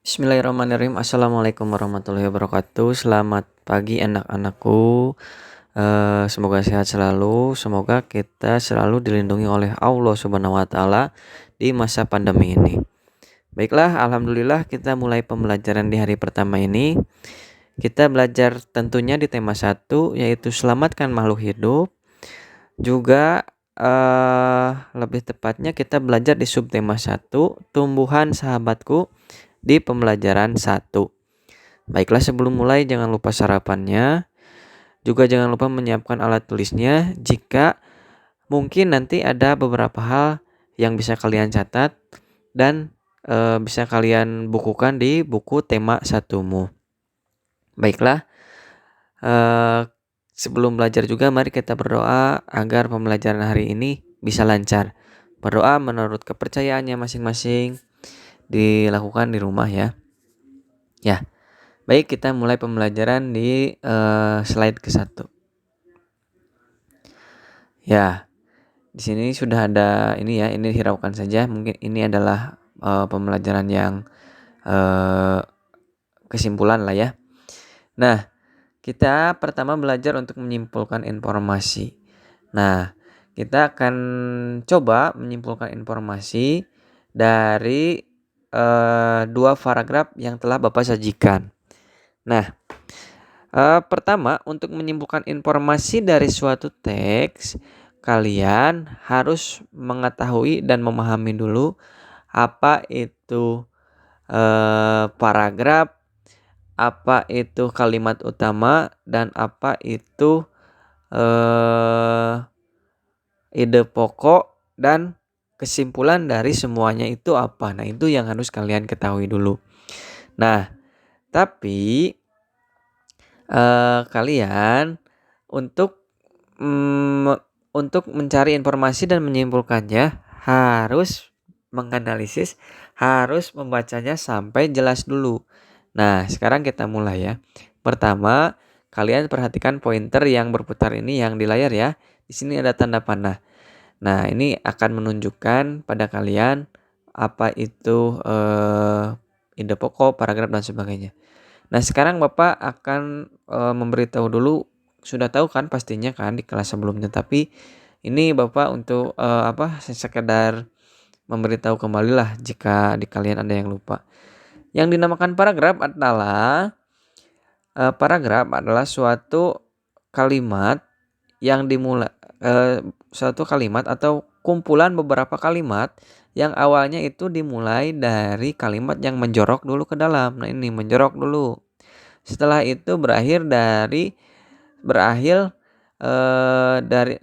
Bismillahirrahmanirrahim. Assalamualaikum warahmatullahi wabarakatuh. Selamat pagi anak-anakku. Semoga sehat selalu. Semoga kita selalu dilindungi oleh Allah Subhanahu wa taala di masa pandemi ini. Baiklah, alhamdulillah kita mulai pembelajaran di hari pertama ini. Kita belajar tentunya di tema 1 yaitu selamatkan makhluk hidup. Juga lebih tepatnya kita belajar di subtema 1 tumbuhan sahabatku di pembelajaran 1. Baiklah, sebelum mulai jangan lupa sarapannya. Juga jangan lupa menyiapkan alat tulisnya jika mungkin nanti ada beberapa hal yang bisa kalian catat dan bisa kalian bukukan di buku tema 1-mu. Baiklah, sebelum belajar juga mari kita berdoa agar pembelajaran hari ini bisa lancar. Berdoa menurut kepercayaannya masing-masing dilakukan di rumah ya. Ya. Baik, kita mulai pembelajaran di slide ke-1. Ya, di sini sudah ada ini ya, ini hiraukan saja. Mungkin ini adalah pembelajaran yang kesimpulan lah ya. Nah, kita pertama belajar untuk menyimpulkan informasi. Nah, kita akan coba menyimpulkan informasi dari 2 paragraf yang telah Bapak sajikan. Nah, pertama, untuk menyimpulkan informasi dari suatu teks, kalian harus mengetahui dan memahami dulu apa itu paragraf, apa itu kalimat utama, dan apa itu ide pokok dan kesimpulan dari semuanya itu apa. Nah, itu yang harus kalian ketahui dulu. Nah, tapi kalian untuk mencari informasi dan menyimpulkannya harus menganalisis, harus membacanya sampai jelas dulu. Nah, sekarang kita mulai ya. Pertama, kalian perhatikan pointer yang berputar ini yang di layar ya. Di sini ada tanda panah. Nah, ini akan menunjukkan pada kalian apa itu ide pokok, paragraf dan sebagainya. Nah, sekarang Bapak akan memberitahu dulu, sudah tahu kan pastinya kan di kelas sebelumnya, tapi ini Bapak untuk sekedar memberitahu kembali lah jika di kalian ada yang lupa. Yang dinamakan paragraf adalah suatu kalimat yang dimulai suatu kalimat atau kumpulan beberapa kalimat yang awalnya itu dimulai dari kalimat yang menjorok dulu ke dalam. Nah, ini menjorok dulu. Setelah itu berakhir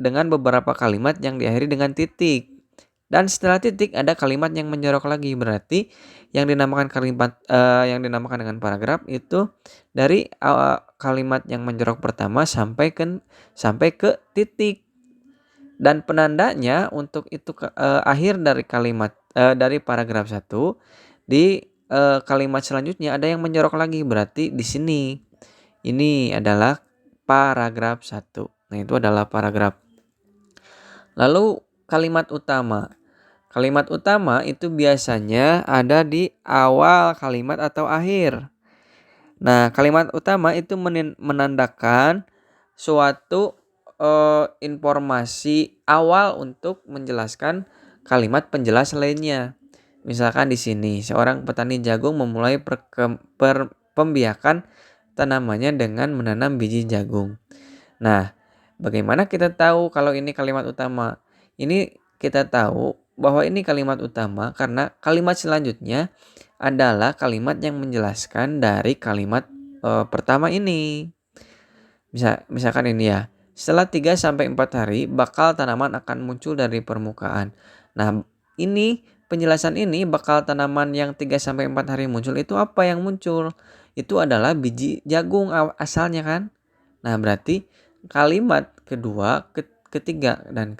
dengan beberapa kalimat yang diakhiri dengan titik. Dan setelah titik ada kalimat yang menjorok lagi. Berarti yang dinamakan dengan paragraf itu dari kalimat yang menjorok pertama sampai ke titik. Dan penandanya untuk itu akhir dari kalimat dari paragraf 1 di kalimat selanjutnya ada yang menjorok lagi. Berarti di sini ini adalah paragraf 1. Nah, itu adalah paragraf. Lalu kalimat utama. Kalimat utama itu biasanya ada di awal kalimat atau akhir. Nah, kalimat utama itu menandakan suatu informasi awal untuk menjelaskan kalimat penjelas lainnya. Misalkan di sini, seorang petani jagung memulai pembiakan tanamannya dengan menanam biji jagung. Nah, bagaimana kita tahu kalau ini kalimat utama? Ini kita tahu bahwa ini kalimat utama karena kalimat selanjutnya adalah kalimat yang menjelaskan dari kalimat pertama ini. Misalkan ini ya. Setelah 3-4 hari bakal tanaman akan muncul dari permukaan. Nah, ini penjelasan ini bakal tanaman yang 3-4 hari muncul itu apa yang muncul? Itu adalah biji jagung asalnya kan? Nah, berarti kalimat kedua, ketiga dan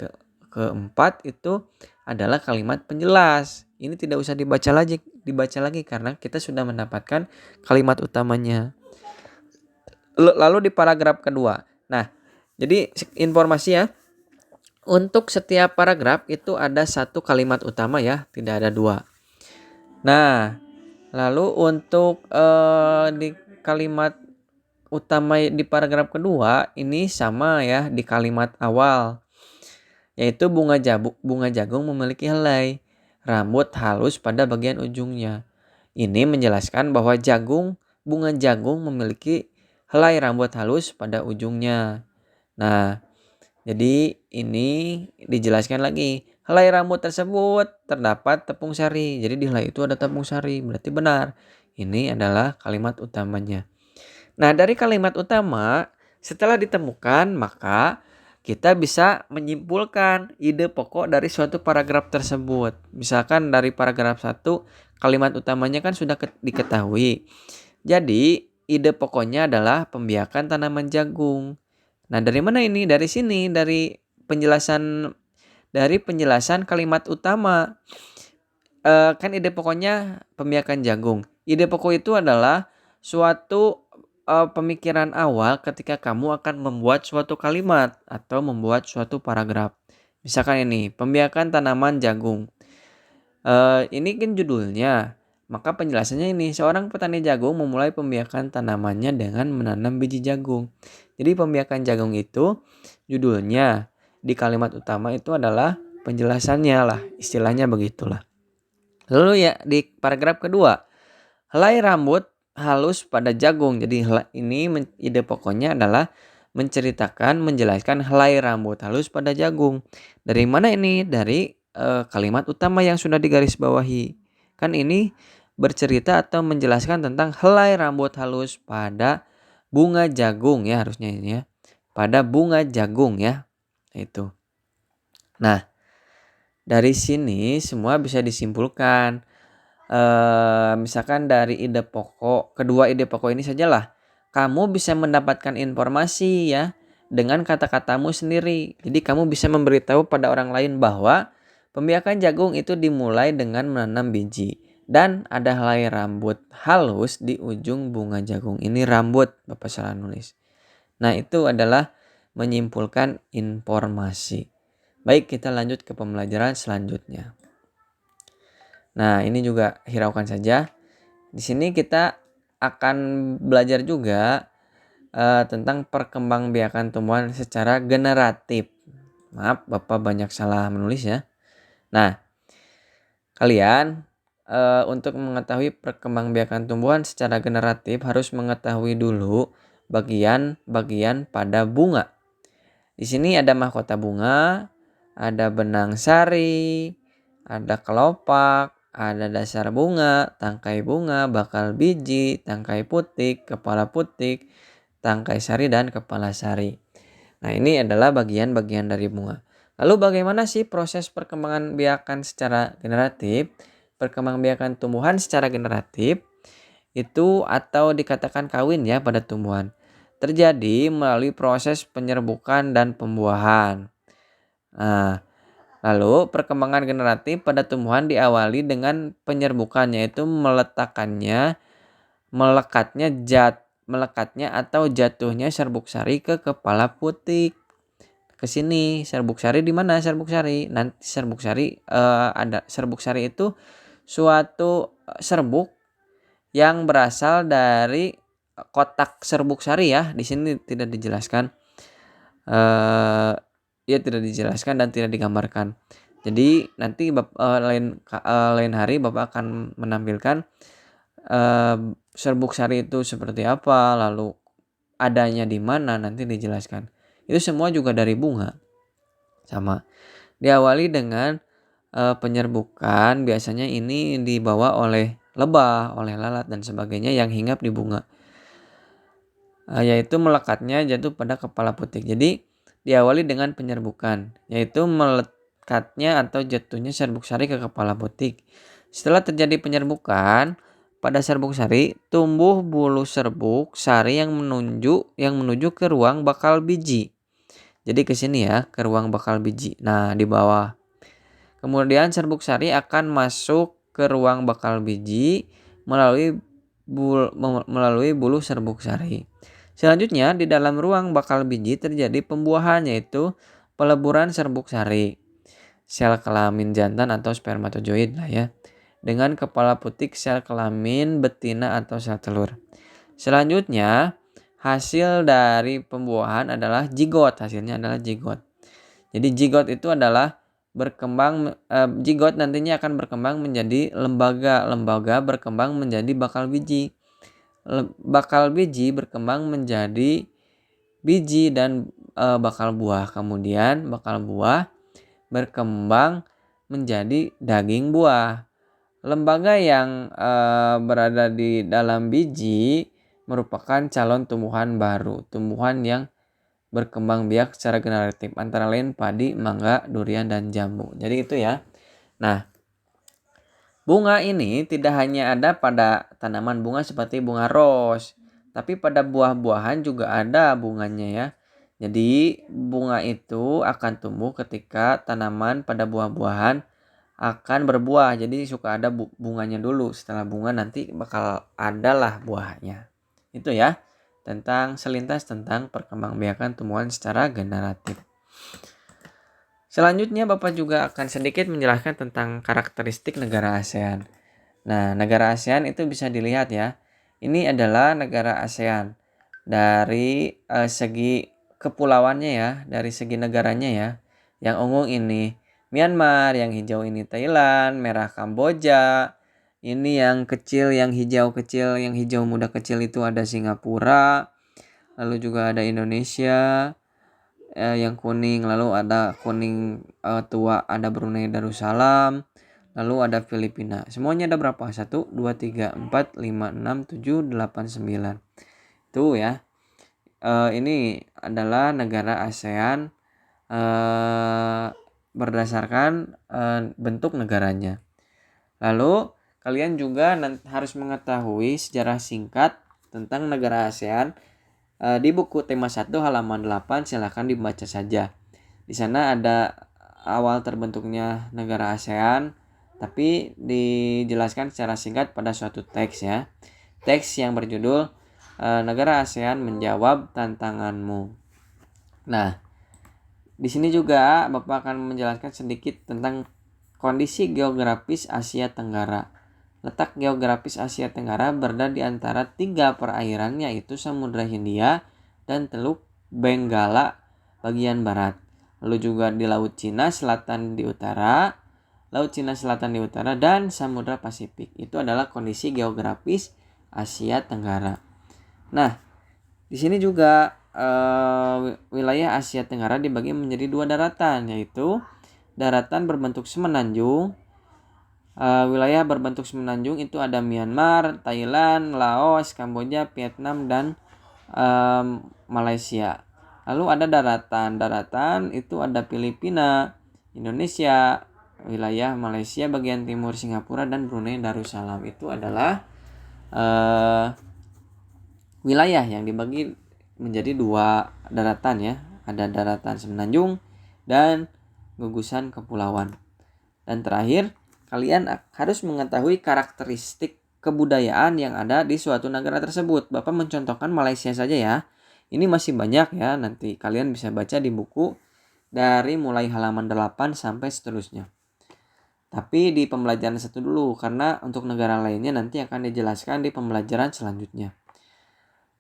keempat itu adalah kalimat penjelas. Ini tidak usah dibaca lagi karena kita sudah mendapatkan kalimat utamanya. Lalu di paragraf kedua. Nah, jadi informasi ya. Untuk setiap paragraf itu ada 1 kalimat utama ya, tidak ada 2. Nah, Lalu untuk di kalimat utama di paragraf kedua ini sama ya di kalimat awal, yaitu bunga jagung memiliki helai rambut halus pada bagian ujungnya. Ini menjelaskan bahwa bunga jagung memiliki helai rambut halus pada ujungnya. Nah, jadi ini dijelaskan lagi. Helai rambut tersebut terdapat tepung sari. Jadi di helai itu ada tepung sari. Berarti benar. Ini adalah kalimat utamanya. Nah, dari kalimat utama setelah ditemukan maka kita bisa menyimpulkan ide pokok dari suatu paragraf tersebut. Misalkan dari paragraf 1 kalimat utamanya kan sudah diketahui. Jadi ide pokoknya adalah pembiakan tanaman jagung. Nah, dari mana ini? Dari sini, dari penjelasan kalimat utama. Kan ide pokoknya pembiakan jagung. Ide pokok itu adalah suatu pemikiran awal ketika kamu akan membuat suatu kalimat atau membuat suatu paragraf. Misalkan ini, pembiakan tanaman jagung. Ini kan judulnya. Maka penjelasannya ini, seorang petani jagung memulai pembiakan tanamannya dengan menanam biji jagung. Jadi pembiakan jagung itu judulnya, di kalimat utama itu adalah penjelasannya lah, istilahnya begitulah. Lalu ya di paragraf kedua, helai rambut halus pada jagung. Jadi ini ide pokoknya adalah menjelaskan helai rambut halus pada jagung. Dari mana ini? Dari kalimat utama yang sudah digarisbawahi. Kan ini bercerita atau menjelaskan tentang helai rambut halus pada bunga jagung ya, harusnya ini ya. Pada bunga jagung ya. Itu. Nah, dari sini semua bisa disimpulkan. Misalkan dari kedua ide pokok ini sajalah kamu bisa mendapatkan informasi ya dengan kata-katamu sendiri. Jadi kamu bisa memberitahu pada orang lain bahwa pembiakan jagung itu dimulai dengan menanam biji dan ada helai rambut halus di ujung bunga jagung. Ini rambut, Bapak salah nulis. Nah, itu adalah menyimpulkan informasi. Baik, kita lanjut ke pembelajaran selanjutnya. Nah, ini juga hiraukan saja. Di sini kita akan belajar juga tentang perkembangbiakan tumbuhan secara generatif. Maaf, Bapak banyak salah menulis ya. Nah, kalian untuk mengetahui perkembangbiakan tumbuhan secara generatif harus mengetahui dulu bagian-bagian pada bunga. Di sini ada mahkota bunga, ada benang sari, ada kelopak, ada dasar bunga, tangkai bunga, bakal biji, tangkai putik, kepala putik, tangkai sari, dan kepala sari. Nah, ini adalah bagian-bagian dari bunga. Lalu bagaimana sih proses perkembangan biakan secara generatif? Perkembangbiakan tumbuhan secara generatif itu atau dikatakan kawin ya pada tumbuhan terjadi melalui proses penyerbukan dan pembuahan. Nah, lalu perkembangan generatif pada tumbuhan diawali dengan penyerbukan, yaitu melekatnya atau jatuhnya serbuk sari ke kepala putik. Ke sini serbuk sari di mana serbuk sari? Nanti serbuk sari ada serbuk sari itu suatu serbuk yang berasal dari kotak serbuk sari ya. Di sini tidak dijelaskan. Ya tidak dijelaskan dan tidak digambarkan. Jadi nanti lain hari Bapak akan menampilkan serbuk sari itu seperti apa, lalu adanya di mana nanti dijelaskan. Itu semua juga dari bunga. Sama. Diawali dengan penyerbukan, biasanya ini dibawa oleh lebah, oleh lalat dan sebagainya yang hinggap di bunga. Yaitu melekatnya jatuh pada kepala putik. Jadi diawali dengan penyerbukan, yaitu melekatnya atau jatuhnya serbuk sari ke kepala putik. Setelah terjadi penyerbukan, pada serbuk sari tumbuh bulu serbuk sari yang menuju ke ruang bakal biji. Jadi ke sini ya, ke ruang bakal biji. Nah, di bawah. Kemudian serbuk sari akan masuk ke ruang bakal biji melalui bulu serbuk sari. Selanjutnya di dalam ruang bakal biji terjadi pembuahan, yaitu peleburan serbuk sari. Sel kelamin jantan atau spermatozoid lah ya. dengan kepala putih, sel kelamin betina atau sel telur. Selanjutnya, hasil dari pembuahan adalah zigot. Hasilnya adalah zigot. Jadi zigot itu adalah zigot nantinya akan berkembang menjadi lembaga. Lembaga berkembang menjadi bakal biji. Bakal biji berkembang menjadi biji dan bakal buah. Kemudian bakal buah berkembang menjadi daging buah. Lembaga yang berada di dalam biji merupakan calon tumbuhan baru. Tumbuhan yang berkembang biak secara generatif, antara lain padi, mangga, durian, dan jambu. Jadi itu ya. Nah, bunga ini tidak hanya ada pada tanaman bunga seperti bunga ros, tapi pada buah-buahan juga ada bunganya ya. Jadi bunga itu akan tumbuh ketika tanaman pada buah-buahan akan berbuah. Jadi suka ada bunganya dulu. Setelah bunga nanti bakal adalah buahnya. Itu ya, tentang selintas tentang perkembangbiakan tumbuhan secara generatif. Selanjutnya Bapak juga akan sedikit menjelaskan tentang karakteristik negara ASEAN. Nah, negara ASEAN itu bisa dilihat ya. Ini adalah negara ASEAN dari segi kepulauannya ya, dari segi negaranya ya. Yang ungu ini Myanmar, yang hijau ini Thailand, merah Kamboja. Ini yang kecil, yang hijau kecil, yang hijau muda kecil itu ada Singapura. Lalu juga ada Indonesia. Yang kuning, lalu ada kuning tua, ada Brunei Darussalam, lalu ada Filipina. Semuanya ada berapa? 1, 2, 3, 4, 5, 6, 7, 8, 9. Itu ya. Ini adalah negara ASEAN berdasarkan bentuk negaranya. Lalu kalian juga harus mengetahui sejarah singkat tentang negara ASEAN. Di buku tema 1 halaman 8 silahkan dibaca saja. Di sana ada awal terbentuknya negara ASEAN, tapi dijelaskan secara singkat pada suatu teks ya. Teks yang berjudul Negara ASEAN Menjawab Tantanganmu. Nah, di sini juga Bapak akan menjelaskan sedikit tentang kondisi geografis Asia Tenggara. Letak geografis Asia Tenggara berada di antara 3 perairan, yaitu Samudra Hindia dan Teluk Benggala bagian barat. Lalu juga di Laut Cina Selatan di utara, Laut Cina Selatan di utara, dan Samudra Pasifik. Itu adalah kondisi geografis Asia Tenggara. Nah, di sini juga wilayah Asia Tenggara dibagi menjadi 2 daratan, yaitu daratan berbentuk semenanjung. Wilayah berbentuk semenanjung itu ada Myanmar, Thailand, Laos, Kamboja, Vietnam, dan Malaysia. Lalu ada daratan itu ada Filipina, Indonesia, wilayah Malaysia bagian timur, Singapura, dan Brunei Darussalam. Itu adalah wilayah yang dibagi menjadi 2 daratan ya. Ada daratan semenanjung dan gugusan kepulauan. Dan terakhir, kalian harus mengetahui karakteristik kebudayaan yang ada di suatu negara tersebut. Bapak mencontohkan Malaysia saja ya. Ini masih banyak ya, nanti kalian bisa baca di buku dari mulai halaman 8 sampai seterusnya. Tapi di pembelajaran 1 dulu, karena untuk negara lainnya nanti akan dijelaskan di pembelajaran selanjutnya.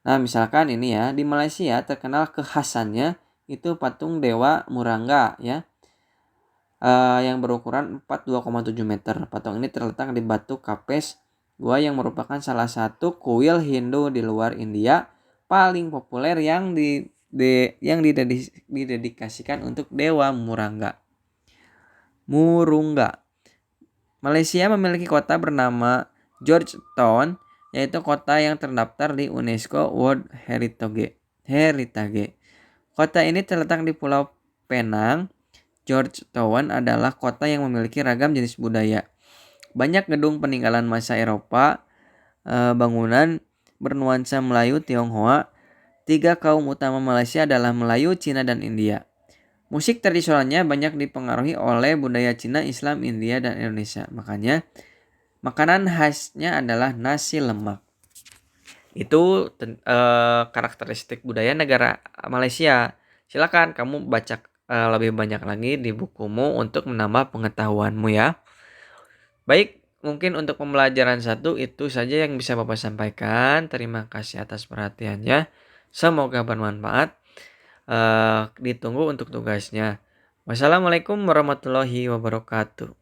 Nah, misalkan ini ya, di Malaysia terkenal kekhasannya itu patung Dewa Murangga ya. Yang berukuran 42,7 meter. Patung ini terletak di Batu Kapes, gua yang merupakan salah satu kuil Hindu di luar India paling populer yang didedikasikan untuk Dewa Murungga. Malaysia memiliki kota bernama Georgetown, yaitu kota yang terdaftar di UNESCO World Heritage. Kota ini terletak di Pulau Penang. Georgetown adalah kota yang memiliki ragam jenis budaya. Banyak gedung peninggalan masa Eropa, bangunan bernuansa Melayu Tionghoa. 3 kaum utama Malaysia adalah Melayu, Cina, dan India. Musik tradisionalnya banyak dipengaruhi oleh budaya Cina, Islam, India, dan Indonesia. Makanya makanan khasnya adalah nasi lemak. Itu karakteristik budaya negara Malaysia. Silakan kamu baca lebih banyak lagi di bukumu untuk menambah pengetahuanmu ya. Baik, mungkin untuk pembelajaran satu itu saja yang bisa Bapak sampaikan. Terima kasih atas perhatiannya. Semoga bermanfaat. Ditunggu untuk tugasnya. Wassalamualaikum warahmatullahi wabarakatuh.